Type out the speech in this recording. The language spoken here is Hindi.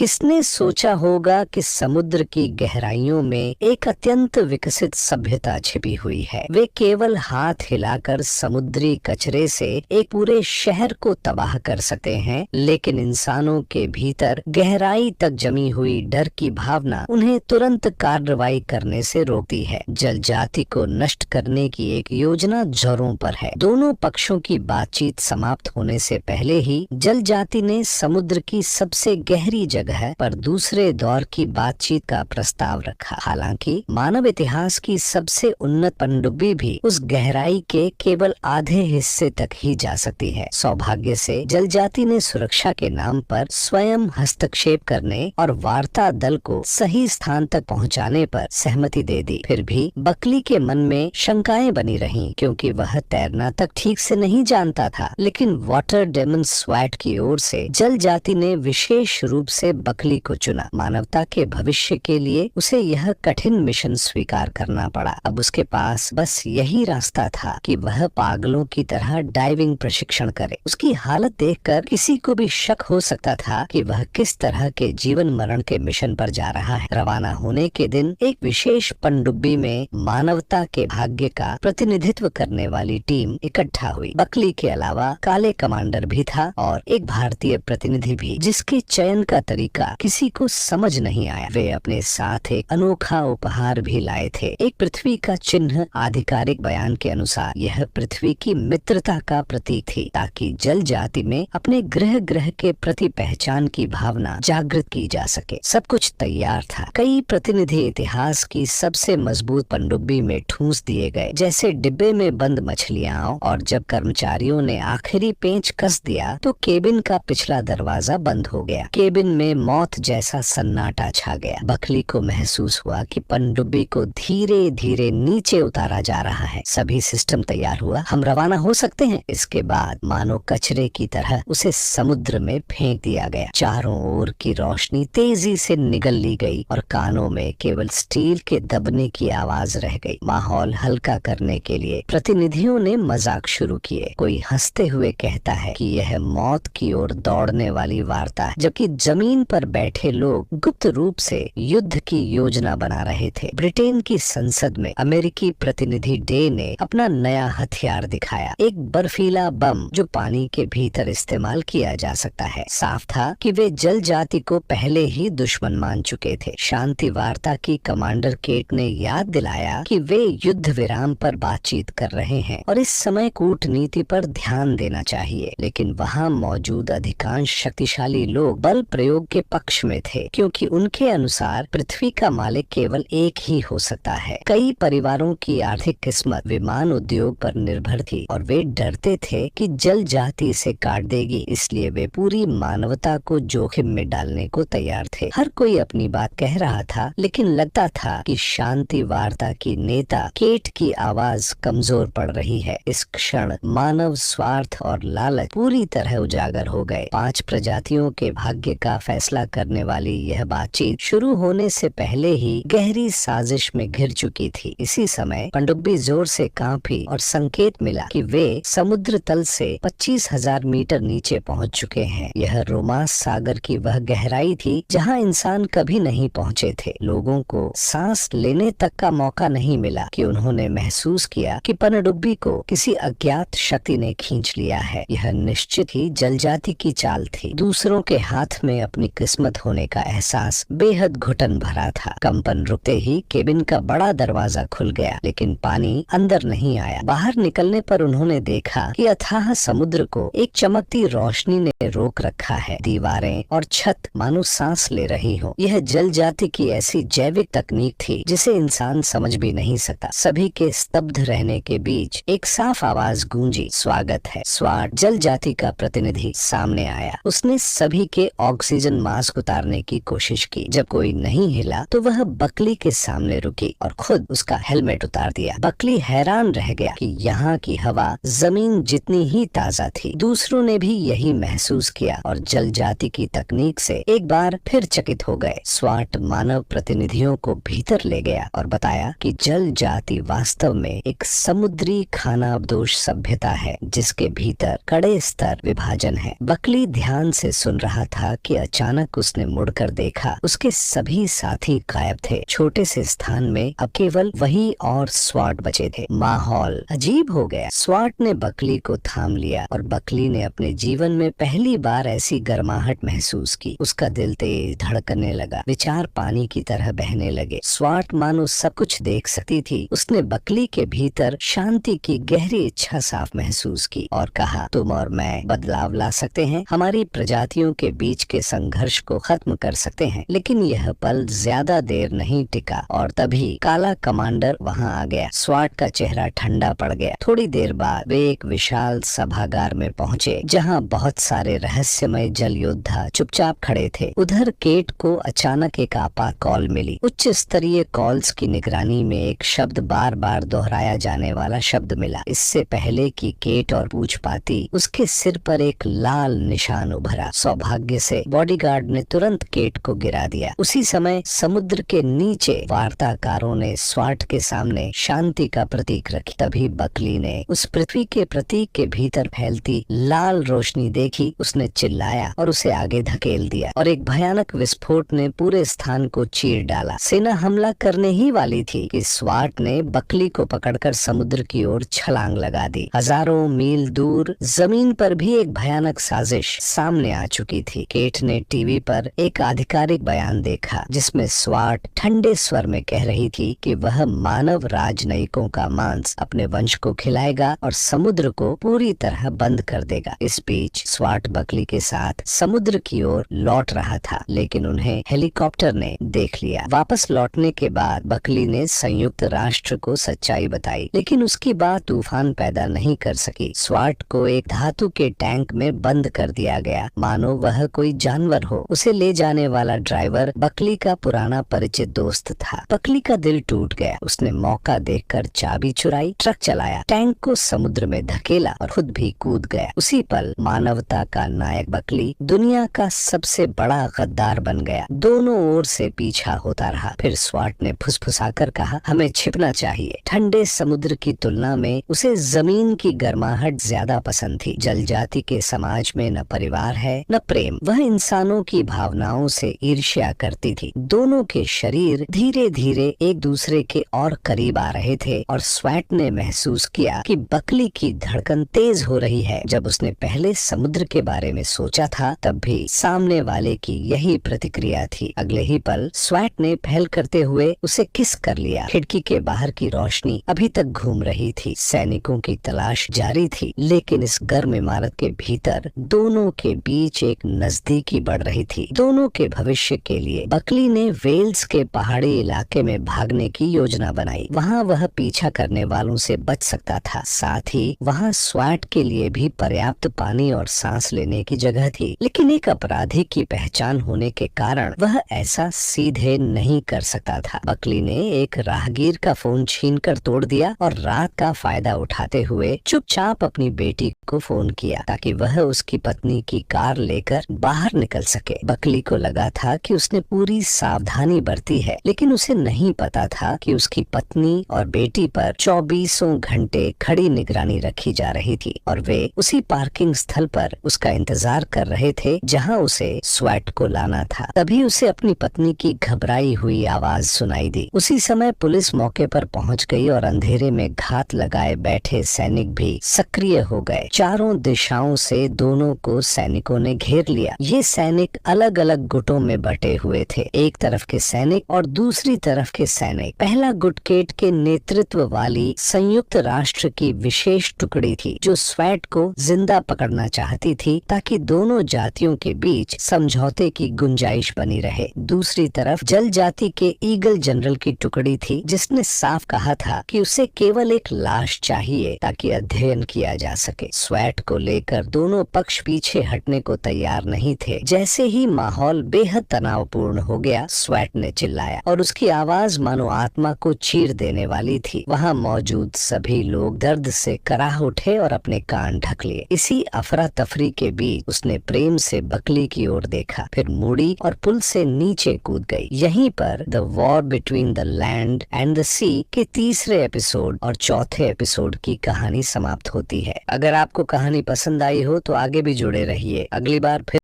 किसने सोचा होगा कि समुद्र की गहराइयों में एक अत्यंत विकसित सभ्यता छिपी हुई है। वे केवल हाथ हिलाकर समुद्री कचरे से एक पूरे शहर को तबाह कर सकते हैं, लेकिन इंसानों के भीतर गहराई तक जमी हुई डर की भावना उन्हें तुरंत कार्रवाई करने से रोकती है। जल जाति को नष्ट करने की एक योजना जोरों पर है। दोनों पक्षों की बातचीत समाप्त होने से पहले ही जल जाति ने समुद्र की सबसे गहरी जगह पर दूसरे दौर की बातचीत का प्रस्ताव रखा। हालांकि मानव इतिहास की सबसे उन्नत पनडुब्बी भी उस गहराई के केवल आधे हिस्से तक ही जा सकती है। सौभाग्य से जल जाति ने सुरक्षा के नाम पर स्वयं हस्तक्षेप करने और वार्ता दल को सही स्थान तक पहुंचाने पर सहमति दे दी। फिर भी बकली के मन में शंकाएं बनी रहीं, क्योंकि वह तैरना तक ठीक से नहीं जानता था। लेकिन वाटर डेमन स्वैट की ओर से जल जाति ने विशेष रूप से बकली को चुना। मानवता के भविष्य के लिए उसे यह कठिन मिशन स्वीकार करना पड़ा। अब उसके पास बस यही रास्ता था कि वह पागलों की तरह डाइविंग प्रशिक्षण करे। उसकी हालत देखकर किसी को भी शक हो सकता था कि वह किस तरह के जीवन मरण के मिशन पर जा रहा है। रवाना होने के दिन एक विशेष पनडुब्बी में मानवता के भाग्य का प्रतिनिधित्व करने वाली टीम इकट्ठा हुई। बकली के अलावा काले कमांडर भी था और एक भारतीय प्रतिनिधि भी, जिसके चयन का तरीका किसी को समझ नहीं आया। वे अपने साथ एक अनोखा उपहार भी लाए थे, एक पृथ्वी का चिन्ह। आधिकारिक बयान के अनुसार यह पृथ्वी की मित्रता का प्रतीक थी, ताकि जल जाति में अपने ग्रह के प्रति पहचान की भावना जागृत की जा सके। सब कुछ तैयार था। कई प्रतिनिधि इतिहास की सबसे मजबूत पनडुब्बी में ठूंस दिए गए, जैसे डिब्बे में बंद मछलियां। और जब कर्मचारियों ने आखिरी पेंच कस दिया तो केबिन का पिछला दरवाजा बंद हो गया। केबिन में मौत जैसा सन्नाटा छा गया। बकली को महसूस हुआ कि पनडुब्बी को धीरे धीरे नीचे उतारा जा रहा है। सभी सिस्टम तैयार हुआ, हम रवाना हो सकते हैं। इसके बाद मानो कचरे की तरह उसे समुद्र में फेंक दिया गया। चारों ओर की रोशनी तेजी से निगल ली गई और कानों में केवल स्टील के दबने की आवाज रह गई। माहौल हल्का करने के लिए प्रतिनिधियों ने मजाक शुरू किए। कोई हंसते हुए कहता है कि यह मौत की ओर दौड़ने वाली वार्ता है, जबकि जमीन पर बैठे लोग गुप्त रूप से युद्ध की योजना बना रहे थे। ब्रिटेन की संसद में अमेरिकी प्रतिनिधि डे ने अपना नया हथियार दिखाया, एक बर्फीला बम जो पानी के भीतर इस्तेमाल किया जा सकता है। साफ था कि वे जल जाति को पहले ही दुश्मन मान चुके थे। शांति वार्ता की कमांडर केट ने याद दिलाया कि वे युद्ध विराम पर बातचीत कर रहे हैं और इस समय कूटनीति पर ध्यान देना चाहिए। लेकिन वहाँ मौजूद अधिकांश शक्तिशाली लोग बल प्रयोग के पक्ष में थे, क्योंकि उनके अनुसार पृथ्वी का मालिक केवल एक ही हो सकता है। कई परिवारों की आर्थिक किस्मत विमान उद्योग पर निर्भर थी और वे डरते थे कि जल जाति इसे काट देगी, इसलिए वे पूरी मानवता को जोखिम में डालने को तैयार थे। हर कोई अपनी बात कह रहा था, लेकिन लगता था कि शांति वार्ता की नेता केट की आवाज कमजोर पड़ रही है। इस क्षण मानव स्वार्थ और लालच पूरी तरह उजागर हो गए। 5 प्रजातियों के भाग्य का फैसला करने वाली यह बातचीत शुरू होने से पहले ही गहरी साजिश में घिर चुकी थी। इसी समय पनडुब्बी जोर से कांपी और संकेत मिला कि वे समुद्र तल से 25,000 मीटर नीचे पहुंच चुके हैं। यह रोमांस सागर की वह गहराई थी जहां इंसान कभी नहीं पहुंचे थे। लोगों को सांस लेने तक का मौका नहीं मिला कि उन्होंने महसूस किया कि पनडुब्बी को किसी अज्ञात शक्ति ने खींच लिया है। यह निश्चित ही जलजाति की चाल थी। दूसरों के हाथ में अपनी किस्मत होने का एहसास बेहद घुटन भरा था। कंपन रुकते ही केबिन का बड़ा दरवाजा खुल गया, लेकिन पानी अंदर नहीं आया। बाहर निकलने पर उन्होंने देखा कि अथाह समुद्र को एक चमकती रोशनी ने रोक रखा है। दीवारें और छत मानो सांस ले रही हो। यह जल जाति की ऐसी जैविक तकनीक थी जिसे इंसान समझ भी नहीं सकता। सभी के स्तब्ध रहने के बीच एक साफ आवाज गूंजी, स्वागत है। स्वाट जल जाति का प्रतिनिधि सामने आया। उसने सभी के ऑक्सीजन मास्क उतारने की कोशिश की। जब कोई नहीं हिला तो वह बकली के सामने रुकी और खुद उसका हेलमेट उतार दिया। बकली हैरान रह गया कि यहाँ की हवा जमीन जितनी ही ताजा थी। दूसरों ने भी यही महसूस किया और जल जाति की तकनीक से एक बार फिर चकित हो गए। स्वाट मानव प्रतिनिधियों को भीतर ले गया और बताया कि जल जाति वास्तव में एक समुद्री खानाबदोश सभ्यता है, जिसके भीतर कड़े स्तर विभाजन है। बकली ध्यान से सुन रहा था कि अचानक अचानक उसने मुड़कर देखा, उसके सभी साथी गायब थे। छोटे से स्थान में अब केवल वही और स्वाट बचे थे। माहौल अजीब हो गया। स्वाट ने बकली को थाम लिया और बकली ने अपने जीवन में पहली बार ऐसी गर्माहट महसूस की। उसका दिल तेज धड़कने लगा, विचार पानी की तरह बहने लगे। स्वाट मानो सब कुछ देख सकती थी। उसने बकली के भीतर शांति की गहरी इच्छा साफ महसूस की और कहा, तुम और मैं बदलाव ला सकते हैं, हमारी प्रजातियों के बीच के संघर्ष को खत्म कर सकते हैं। लेकिन यह पल ज्यादा देर नहीं टिका और तभी काला कमांडर वहां आ गया। स्वाट का चेहरा ठंडा पड़ गया। थोड़ी देर बाद वे एक विशाल सभागार में पहुंचे जहां बहुत सारे रहस्यमय जल योद्धा चुपचाप खड़े थे। उधर केट को अचानक एक आपात कॉल मिली। उच्च स्तरीय कॉल्स की निगरानी में एक शब्द बार बार दोहराया जाने वाला शब्द मिला। इससे पहले कि केट और पूछ पाती, उसके सिर पर एक लाल निशान उभरा। सौभाग्य से बॉडीगार्ड ने तुरंत केट को गिरा दिया। उसी समय समुद्र के नीचे वार्ताकारों ने स्वाट के सामने शांति का प्रतीक रखी। तभी बकली ने उस पृथ्वी के प्रतीक के भीतर फैलती लाल रोशनी देखी। उसने चिल्लाया और उसे आगे धकेल दिया और एक भयानक विस्फोट ने पूरे स्थान को चीर डाला। सेना हमला करने ही वाली थी कि स्वाट ने बकली को पकड़कर समुद्र की ओर छलांग लगा दी। हजारों मील दूर जमीन पर भी एक भयानक साजिश सामने आ चुकी थी। केट ने टीवी पर एक आधिकारिक बयान देखा जिसमें स्वाट ठंडे स्वर में कह रही थी कि वह मानव राजनयिकों का मांस अपने वंश को खिलाएगा और समुद्र को पूरी तरह बंद कर देगा। इस बीच स्वाट बकली के साथ समुद्र की ओर लौट रहा था, लेकिन उन्हें हेलीकॉप्टर ने देख लिया। वापस लौटने के बाद बकली ने संयुक्त राष्ट्र को सच्चाई बताई, लेकिन उसकी बात तूफान पैदा नहीं कर सकी। स्वाट को एक धातु के टैंक में बंद कर दिया गया, मानो वह कोई जानवर हो। उसे ले जाने वाला ड्राइवर बकली का पुराना परिचित दोस्त था। बकली का दिल टूट गया। उसने मौका देखकर चाबी चुराई, ट्रक चलाया, टैंक को समुद्र में धकेला और खुद भी कूद गया। उसी पल मानवता का नायक बकली दुनिया का सबसे बड़ा गद्दार बन गया। दोनों ओर से पीछा होता रहा। फिर स्वाट ने फुसफुसाकर कहा, हमें छिपना चाहिए। ठंडे समुद्र की तुलना में उसे जमीन की गर्माहट ज्यादा पसंद थी। जल जाति के समाज में न परिवार है न प्रेम। वह इंसानों की भावनाओं से ईर्ष्या करती थी। दोनों के शरीर धीरे धीरे एक दूसरे के और करीब आ रहे थे और स्वाट ने महसूस किया कि बकली की धड़कन तेज हो रही है। जब उसने पहले समुद्र के बारे में सोचा था तब भी सामने वाले की यही प्रतिक्रिया थी। अगले ही पल स्वाट ने पहल करते हुए उसे किस कर लिया। खिड़की के बाहर की रोशनी अभी तक घूम रही थी। सैनिकों की तलाश जारी थी, लेकिन इस गर्म इमारत के भीतर दोनों के बीच एक नजदीकी बढ़ रही थी। दोनों के भविष्य के लिए बकली ने वेल्स के पहाड़ी इलाके में भागने की योजना बनाई। वहाँ वह पीछा करने वालों से बच सकता था। साथ ही वहाँ स्वाट के लिए भी पर्याप्त पानी और सांस लेने की जगह थी। लेकिन एक अपराधी की पहचान होने के कारण वह ऐसा सीधे नहीं कर सकता था। बकली ने एक राहगीर का फोन छीनकर तोड़ दिया और रात का फायदा उठाते हुए चुपचाप अपनी बेटी को फोन किया ताकि वह उसकी पत्नी की कार लेकर बाहर निकल सके। बकली को लगा था कि उसने पूरी सावधानी बरती है, लेकिन उसे नहीं पता था कि उसकी पत्नी और बेटी पर 24 घंटे खड़ी निगरानी रखी जा रही थी और वे उसी पार्किंग स्थल पर उसका इंतजार कर रहे थे जहां उसे स्वाट को लाना था। तभी उसे अपनी पत्नी की घबराई हुई आवाज सुनाई दी। उसी समय पुलिस मौके पर पहुंच गई और अंधेरे में घात लगाए बैठे सैनिक भी सक्रिय हो गए। चारों दिशाओं से दोनों को सैनिकों ने घेर लिया। ये सैनिक अलग अलग गुटों में बटे हुए थे। एक तरफ के सैनिक और दूसरी तरफ के सैनिक। पहला गुट केट के नेतृत्व वाली संयुक्त राष्ट्र की विशेष टुकड़ी थी जो स्वाट को जिंदा पकड़ना चाहती थी ताकि दोनों जातियों के बीच समझौते की गुंजाइश बनी रहे। दूसरी तरफ जल जाति के ईगल जनरल की टुकड़ी थी जिसने साफ कहा था कि उसे केवल एक लाश चाहिए ताकि अध्ययन किया जा सके। स्वाट को लेकर दोनों पक्ष पीछे हटने को तैयार नहीं थे। जैसे ही माहौल बेहद तनावपूर्ण हो गया, स्वाट ने चिल्लाया और उसकी आवाज मानो आत्मा को चीर देने वाली थी। वहाँ मौजूद सभी लोग दर्द से कराह उठे और अपने कान ढक लिए। इसी अफरा तफरी के बीच उसने प्रेम से बकली की ओर देखा, फिर मुड़ी और पुल से नीचे कूद गई। यहीं पर the war between the land and the sea के तीसरे एपिसोड और चौथे एपिसोड की कहानी समाप्त होती है। अगर आपको कहानी पसंद आई हो तो आगे भी जुड़े रहिए। अगली बार फिर